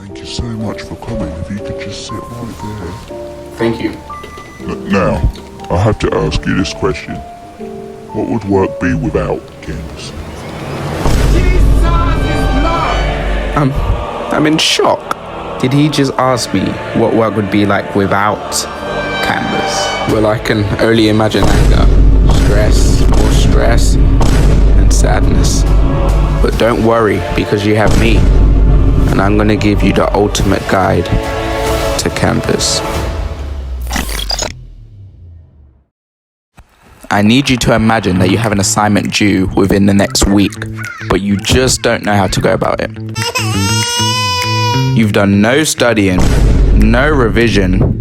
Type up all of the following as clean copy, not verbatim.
Thank you so much for coming. If you could just sit right there. Thank you. Now, I have to ask you this question. What would work be without Canvas? I'm in shock. Did he just ask me what work would be like without Canvas? Well, I can only imagine anger, stress, more stress, and sadness. But don't worry, because you have me, and I'm gonna give you the ultimate guide to Canvas. I need you to imagine that you have an assignment due within the next week, but you just don't know how to go about it. You've done no studying, no revision,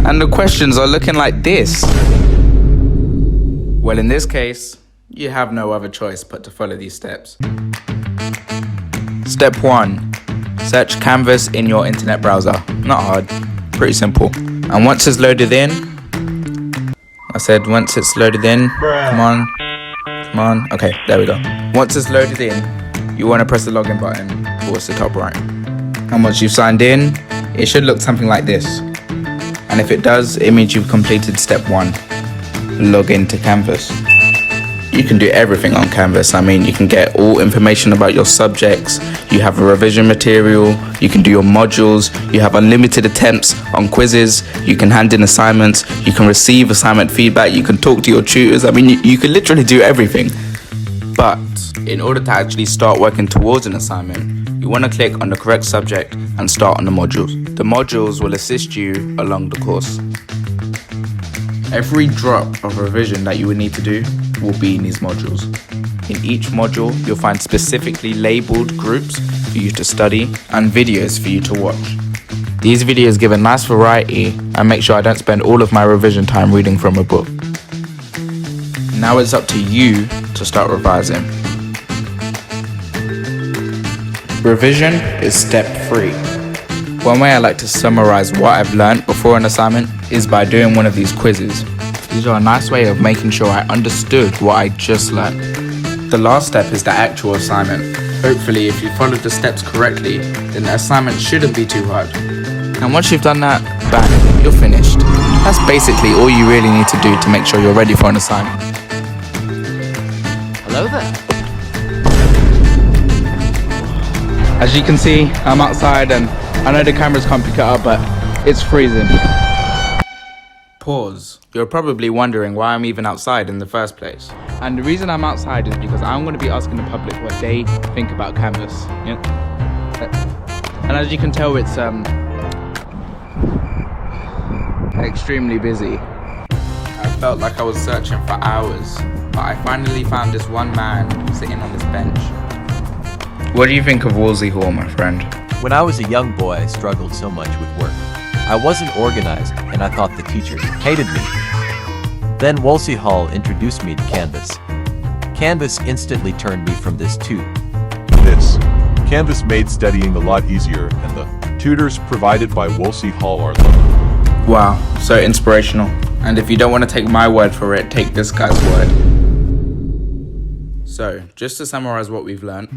and the questions are looking like this. Well, in this case, you have no other choice but to follow these steps. Step 1. Search Canvas in your internet browser. Not hard, pretty simple. And once it's loaded in, come on, okay, there we go. Once it's loaded in, you want to press the login button towards the top right. And once you've signed in, it should look something like this. And if it does, it means you've completed step 1, log into Canvas. You can do everything on Canvas. I mean, you can get all information about your subjects, you have a revision material, you can do your modules, you have unlimited attempts on quizzes, you can hand in assignments, you can receive assignment feedback, you can talk to your tutors. I mean, you can literally do everything. But in order to actually start working towards an assignment, you want to click on the correct subject and start on the modules. The modules will assist you along the course. Every drop of revision that you would need to do will be in these modules. In each module, you'll find specifically labeled groups for you to study and videos for you to watch. These videos give a nice variety and make sure I don't spend all of my revision time reading from a book. Now it's up to you to start revising. Revision is step 3. One way I like to summarize what I've learned before an assignment is by doing one of these quizzes. These are a nice way of making sure I understood what I just learned. The last step is the actual assignment. Hopefully, if you followed the steps correctly, then the assignment shouldn't be too hard. And once you've done that, bang, you're finished. That's basically all you really need to do to make sure you're ready for an assignment. Hello there. As you can see, I'm outside and I know the cameras can't pick it up, but it's freezing. Pause. You're probably wondering why I'm even outside in the first place. And the reason I'm outside is because I'm going to be asking the public what they think about Canvas. Yeah? And as you can tell, it's extremely busy. I felt like I was searching for hours, but I finally found this one man sitting on this bench. What do you think of Wolsey Hall, my friend? When I was a young boy, I struggled so much with work. I wasn't organized, and I thought the teachers hated me. Then Wolsey Hall introduced me to Canvas. Canvas instantly turned me from this to this. Canvas made studying a lot easier, and the tutors provided by Wolsey Hall are lovely. Wow, so inspirational. And if you don't want to take my word for it, take this guy's word. So, just to summarize what we've learned,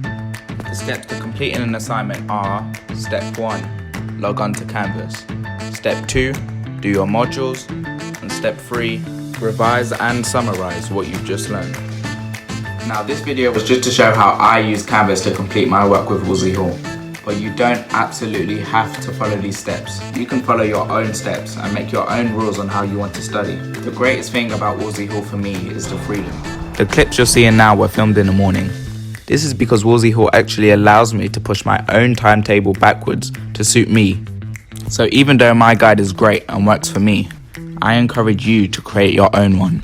the steps to completing an assignment are: step 1, log on to Canvas. Step 2, do your modules. And step 3, revise and summarize what you've just learned. Now, this video was just to show how I use Canvas to complete my work with Wolsey Hall. But you don't absolutely have to follow these steps. You can follow your own steps and make your own rules on how you want to study. The greatest thing about Wolsey Hall for me is the freedom. The clips you're seeing now were filmed in the morning. This is because Wolsey Hall actually allows me to push my own timetable backwards to suit me. So even though my guide is great and works for me, I encourage you to create your own one.